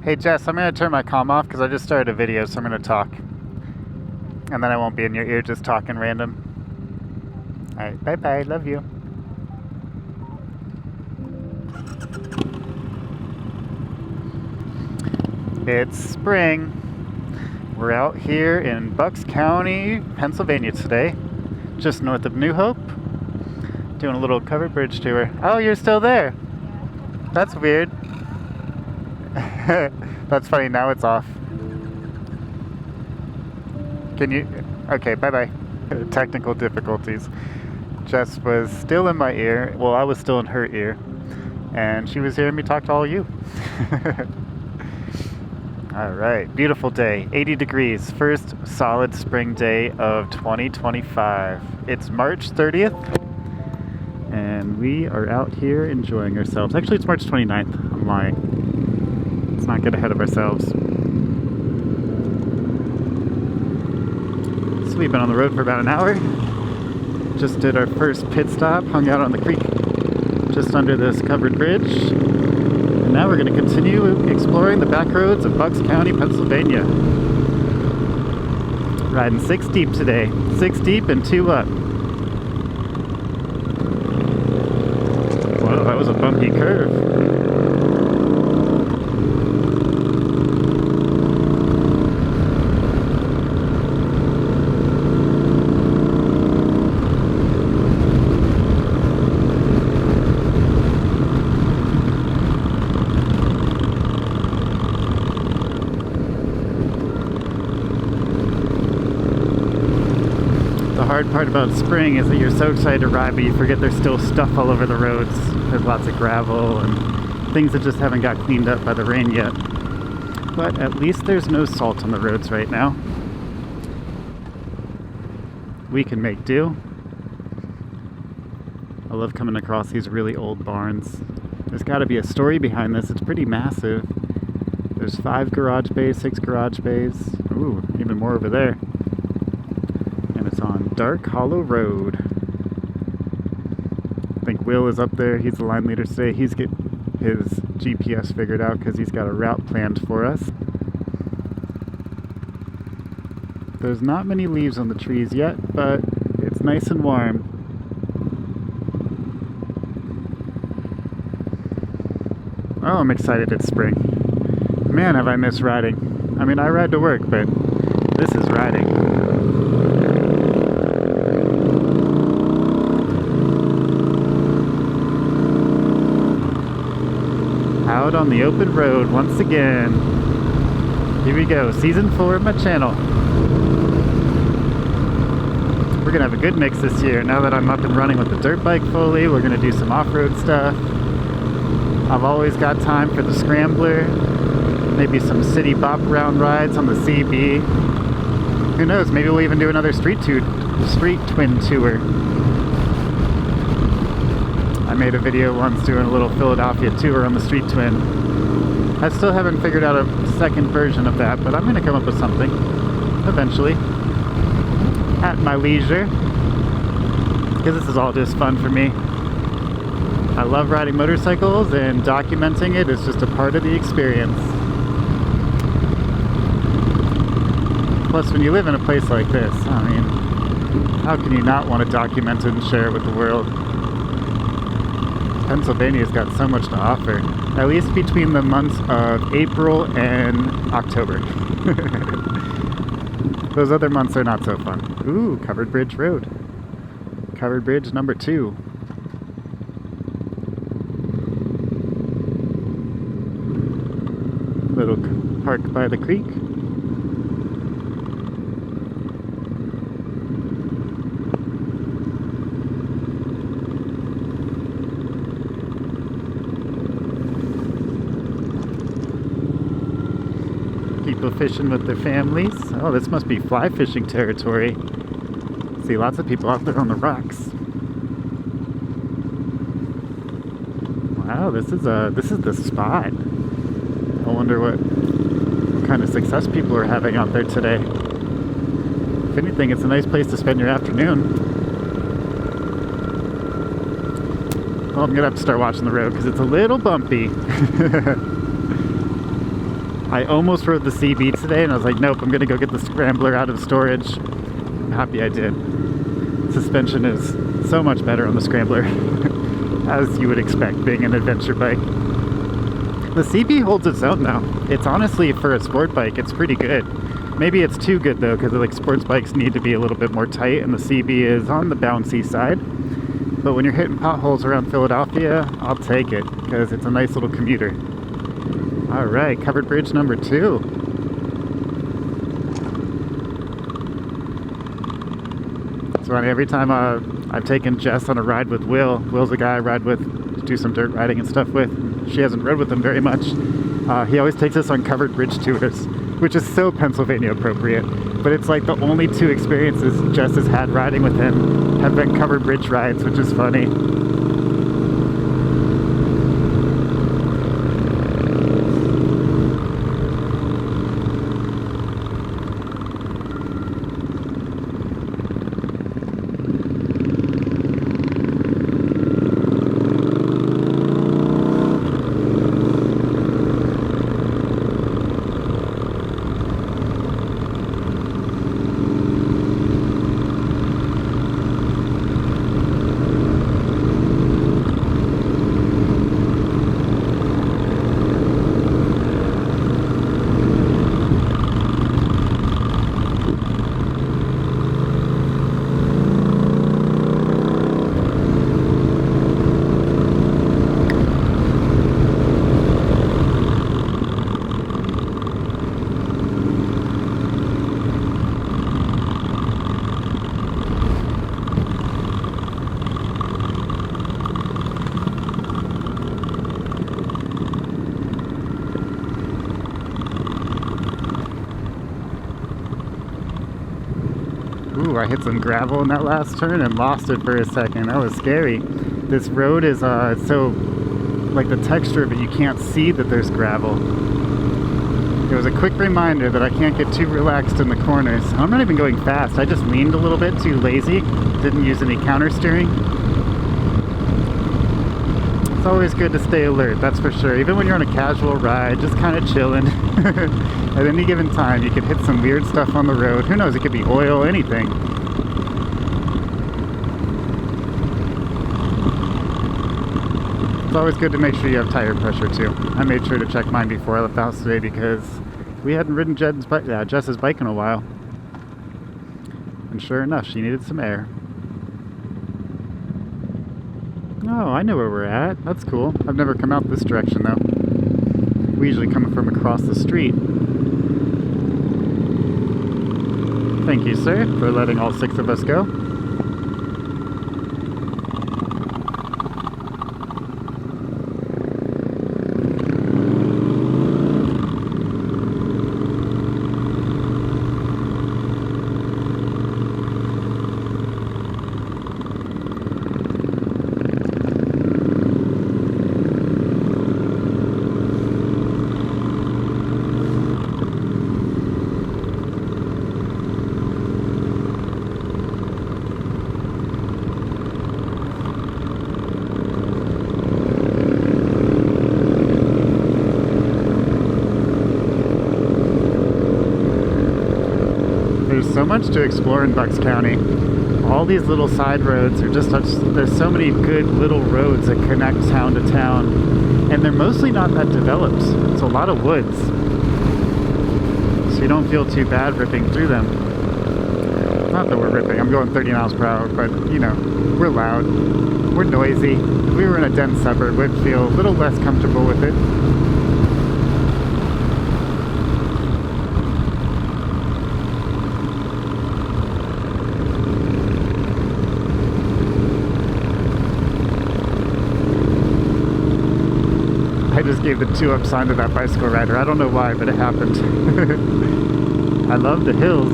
Hey Jess, I'm going to turn my comm off because I just started a video, so I'm going to talk. And then I won't be in your ear just talking random. Alright, bye bye, love you. It's spring. We're out here in Bucks County, Pennsylvania today, just north of New Hope, doing a little covered bridge tour. Oh, you're still there. That's weird. That's funny, now it's off. Can you... Okay, bye-bye. Technical difficulties. Jess was still in my ear. Well, I was still in her ear. And she was hearing me talk to all of you. Alright, beautiful day. 80 degrees. First solid spring day of 2025. It's March 30th. And we are out here enjoying ourselves. Actually, it's March 29th. I'm lying. Let's not get ahead of ourselves. So we've been on the road for about an hour. Just did our first pit stop, hung out on the creek just under this covered bridge. And now we're going to continue exploring the back roads of Bucks County, Pennsylvania. Riding 6 deep today. 6 deep and 2 up. Whoa, that was a bumpy curve. The hard part about spring is that you're so excited to ride, but you forget there's still stuff all over the roads. There's lots of gravel and things that just haven't got cleaned up by the rain yet. But at least there's no salt on the roads right now. We can make do. I love coming across these really old barns. There's got to be a story behind this. It's pretty massive. There's 5 garage bays, 6 garage bays. Ooh, even more over there. It's on Dark Hollow Road. I think Will is up there. He's the line leader today. He's getting his GPS figured out because he's got a route planned for us. There's not many leaves on the trees yet, but it's nice and warm. Oh, I'm excited it's spring. Man, have I missed riding. I mean, I ride to work, but this is riding. Out on the open road once again. Here we go, season 4 of my channel. We're gonna have a good mix this year. Now that I'm up and running with the dirt bike fully, we're gonna do some off-road stuff. I've always got time for the scrambler, maybe some city bop around rides on the CB. Who knows, maybe we'll even do another street twin tour. I made a video once doing a little Philadelphia tour on the Street Twin. I still haven't figured out a second version of that, but I'm going to come up with something eventually at my leisure, because this is all just fun for me. I love riding motorcycles, and documenting it is just a part of the experience. Plus, when you live in a place like this, I mean, how can you not want to document it and share it with the world? Pennsylvania's got so much to offer, at least between the months of April and October. Those other months are not so fun. Ooh, Covered Bridge Road. Covered Bridge number 2. Little park by the creek. People fishing with their families. Oh, this must be fly fishing territory. See lots of people out there on the rocks. Wow, this is the spot. I wonder what kind of success people are having out there today. If anything, it's a nice place to spend your afternoon. Well, I'm gonna have to start watching the road because it's a little bumpy. I almost rode the CB today, and I was like, nope, I'm gonna go get the Scrambler out of storage. I'm happy I did. Suspension is so much better on the Scrambler, as you would expect, being an adventure bike. The CB holds its own though. It's honestly, for a sport bike, it's pretty good. Maybe it's too good though, because like sports bikes need to be a little bit more tight, and the CB is on the bouncy side. But when you're hitting potholes around Philadelphia, I'll take it, because it's a nice little commuter. All right, covered bridge number 2. It's funny, every time I've taken Jess on a ride with Will. Will's a guy I ride with, do some dirt riding and stuff with. She hasn't rode with him very much. He always takes us on covered bridge tours, which is so Pennsylvania appropriate. But it's like the only 2 experiences Jess has had riding with him have been covered bridge rides, which is funny. Ooh, I hit some gravel in that last turn and lost it for a second. That was scary. This road is so, like the texture of it, you can't see that there's gravel. It was a quick reminder that I can't get too relaxed in the corners. I'm not even going fast. I just leaned a little bit, too lazy. Didn't use any counter steering. It's always good to stay alert, that's for sure. Even when you're on a casual ride, just kind of chilling. At any given time, you could hit some weird stuff on the road. Who knows, it could be oil, anything. It's always good to make sure you have tire pressure too. I made sure to check mine before I left the house today because we hadn't ridden Jess's bike in a while. And sure enough, she needed some air. Oh, I know where we're at. That's cool. I've never come out this direction though. We usually come from across the street. Thank you, sir, for letting all 6 of us go. There's so much to explore in Bucks County. All these little side roads are just, there's so many good little roads that connect town to town, and they're mostly not that developed. It's a lot of woods, so you don't feel too bad ripping through them. Not that we're ripping, I'm going 30 miles per hour, but you know, we're loud, we're noisy. If we were in a dense suburb, we'd feel a little less comfortable with it. I just gave the 2-up sign to that bicycle rider. I don't know why, but it happened. I love the hills.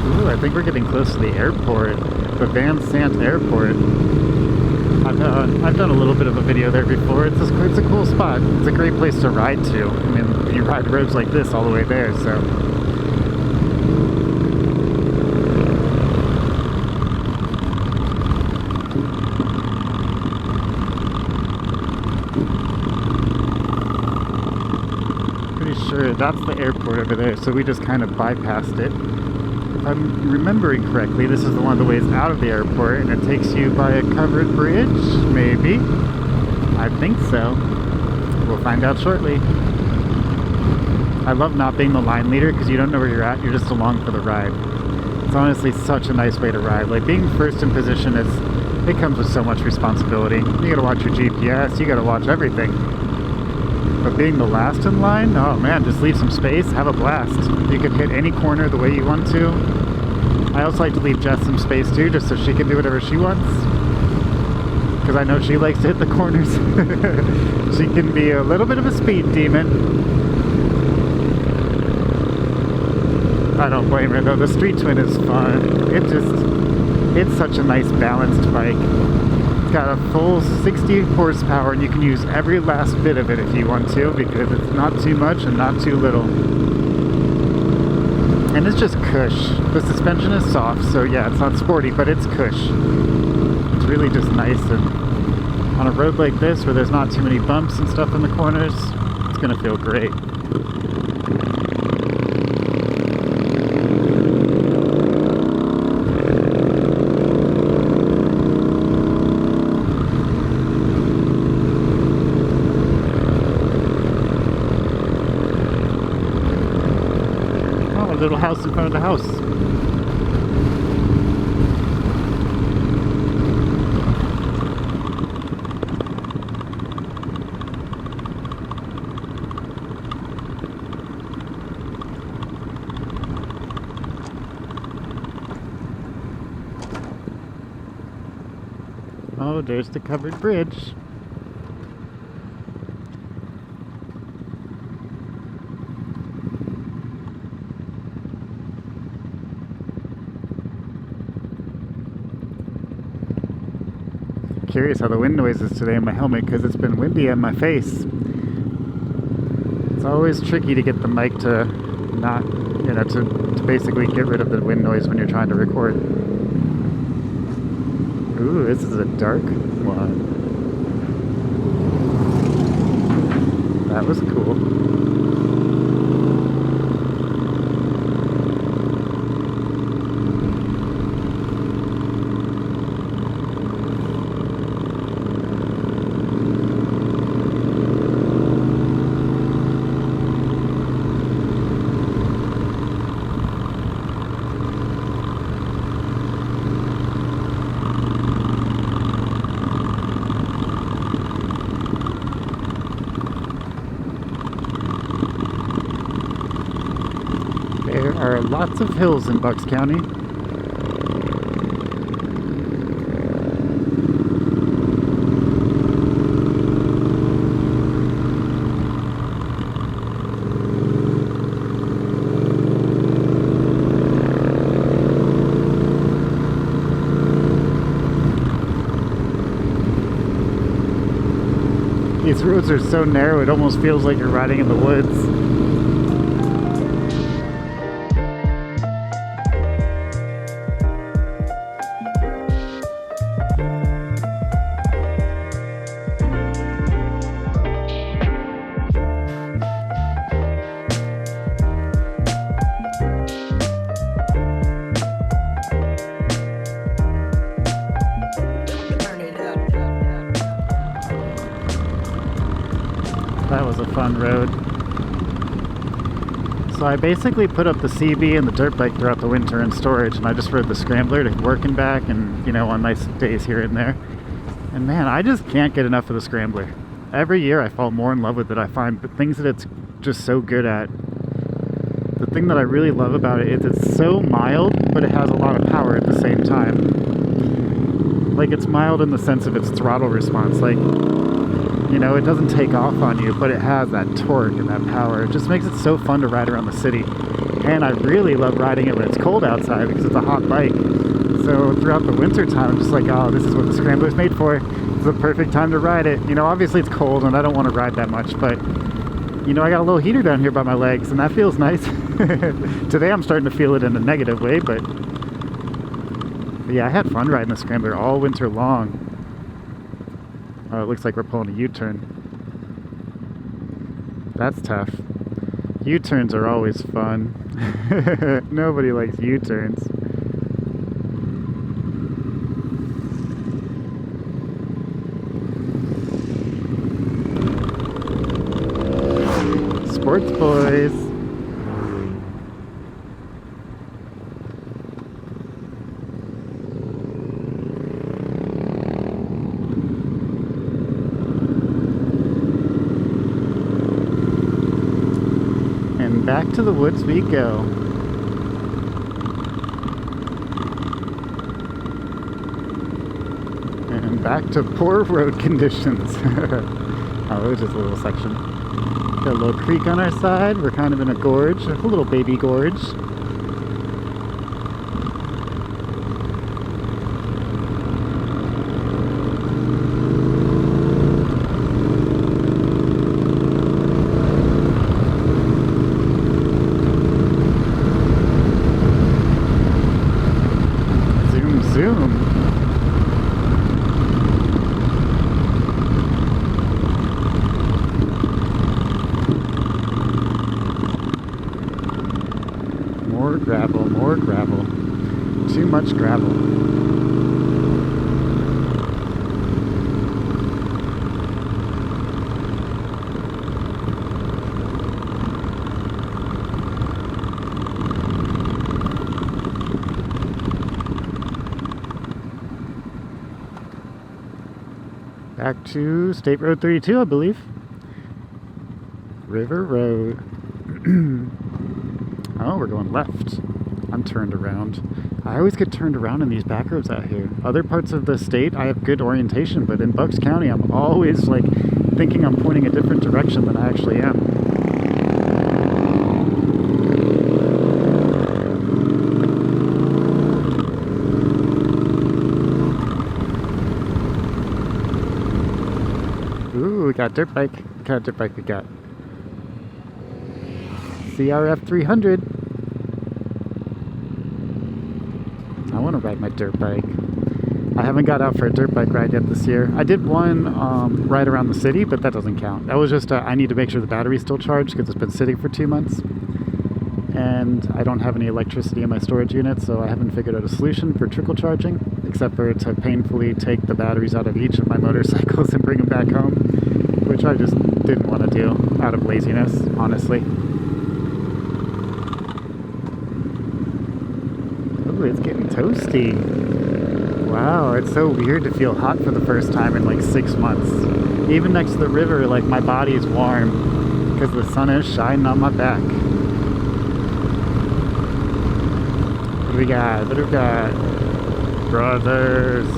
Ooh, I think we're getting close to the airport, the Van Sant Airport. I've done a little bit of a video there before. It's a cool spot. It's a great place to ride to. I mean, you ride roads like this all the way there, so sure. That's the airport over there, so we just kind of bypassed it. If I'm remembering correctly, this is one of the ways out of the airport, and it takes you by a covered bridge, maybe? I think so. We'll find out shortly. I love not being the line leader because you don't know where you're at, you're just along for the ride. It's honestly such a nice way to ride. Like, being first in position it comes with so much responsibility. You gotta watch your GPS, you gotta watch everything. But being the last in line, oh man, just leave some space, have a blast. You can hit any corner the way you want to. I also like to leave Jess some space too, just so she can do whatever she wants. Because I know she likes to hit the corners. She can be a little bit of a speed demon. I don't blame her though, the Street Twin is fun. It's such a nice balanced bike. It's got a full 60 horsepower and you can use every last bit of it if you want to, because it's not too much and not too little. And it's just cush. The suspension is soft, so yeah, it's not sporty, but it's cush. It's really just nice, and on a road like this where there's not too many bumps and stuff in the corners, it's gonna feel great. Little house in front of the house. Oh, there's the covered bridge. Curious how the wind noise is today in my helmet because it's been windy on my face. It's always tricky to get the mic to not, to basically get rid of the wind noise when you're trying to record. Ooh, this is a dark one. That was cool. There are lots of hills in Bucks County. These roads are so narrow it almost feels like you're riding in the woods. That was a fun road. So I basically put up the CB and the dirt bike throughout the winter in storage, and I just rode the Scrambler to work and back, and on nice days here and there. And man, I just can't get enough of the Scrambler. Every year I fall more in love with it. I find the things that it's just so good at. The thing that I really love about it is it's so mild, but it has a lot of power at the same time. Like, it's mild in the sense of its throttle response. Like, it doesn't take off on you, but it has that torque and that power. It just makes it so fun to ride around the city. And I really love riding it when it's cold outside because it's a hot bike. So throughout the winter time, I'm just like, oh, this is what the Scrambler's made for. It's the perfect time to ride it. Obviously it's cold and I don't want to ride that much, but I got a little heater down here by my legs and that feels nice. Today I'm starting to feel it in a negative way, but yeah, I had fun riding the Scrambler all winter long. Oh, it looks like we're pulling a U-turn. That's tough. U-turns are always fun. Nobody likes U-turns. Sports boys. And back to the woods we go. And back to poor road conditions. Oh, it was just a little section. Got a little creek on our side. We're kind of in a gorge, a little baby gorge. Zoom, zoom. More gravel, more gravel. Too much gravel. Back to State Road 32, I believe. River Road. Oh, we're going left. I'm turned around. I always get turned around in these back roads out here. Other parts of the state, I have good orientation, but in Bucks County, I'm always like thinking I'm pointing a different direction than I actually am. Ooh, we got dirt bike. What kind of dirt bike we got? CRF 300. I want to ride my dirt bike. I haven't got out for a dirt bike ride yet this year. I did one ride around the city, but that doesn't count. That was just I need to make sure the battery's still charged because it's been sitting for 2 months. And I don't have any electricity in my storage unit, so I haven't figured out a solution for trickle charging, except for to painfully take the batteries out of each of my motorcycles and bring them back home, which I just didn't want to do out of laziness, honestly. Ooh, it's getting toasty. Wow, it's so weird to feel hot for the first time in like 6 months. Even next to the river, like my body's warm because the sun is shining on my back. What do we got? What do we got? Brothers.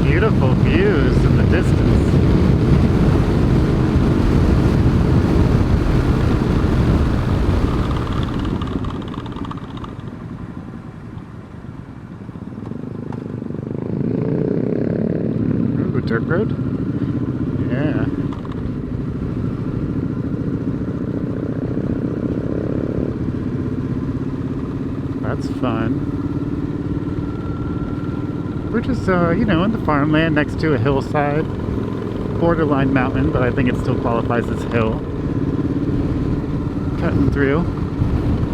Beautiful views in the distance. Ooh, dirt road? Yeah. That's fun. We're just, you know, in the farmland next to a hillside, borderline mountain, but I think it still qualifies as hill. Cutting through.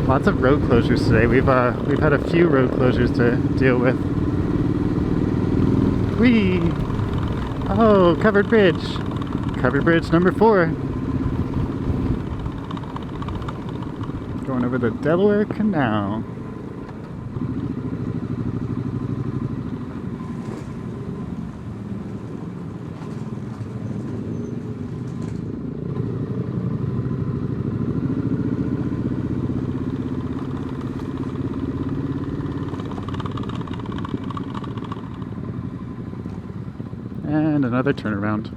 Lots of road closures today. We've had a few road closures to deal with. Whee! Oh, covered bridge. Covered bridge number 4. Going over the Delaware Canal. And another turnaround.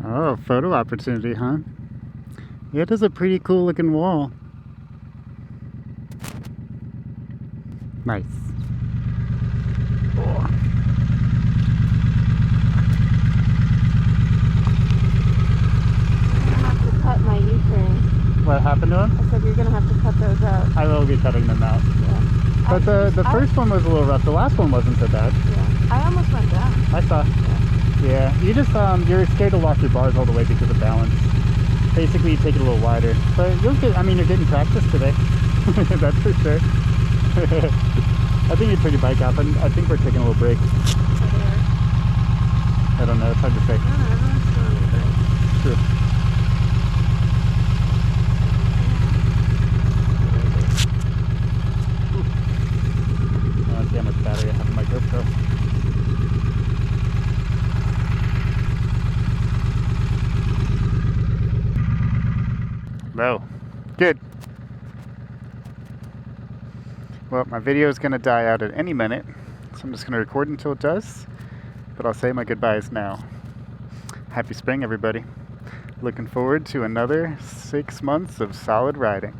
Oh, photo opportunity, huh? It is a pretty cool looking wall. Nice. Oh. I have to cut my U-turns. What happened to him? I said you're gonna have to cut those out. I will be cutting them out. Yeah. But the first one was a little rough. The last one wasn't so bad. Yeah. I almost went down. I saw. Yeah. You just you're scared to lock your bars all the way because of balance. Basically, you take it a little wider. But you'll get. I mean, you're getting practice today. That's for sure. I think you took your bike off, and I think we're taking a little break. I don't know. It's hard to say. No, everyone's still on the break. True. See how much battery I have in my GoPro. Low. Good. Well, my video is going to die out at any minute, so I'm just going to record until it does, but I'll say my goodbyes now. Happy spring, everybody. Looking forward to another 6 months of solid riding.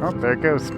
Oh, there it goes.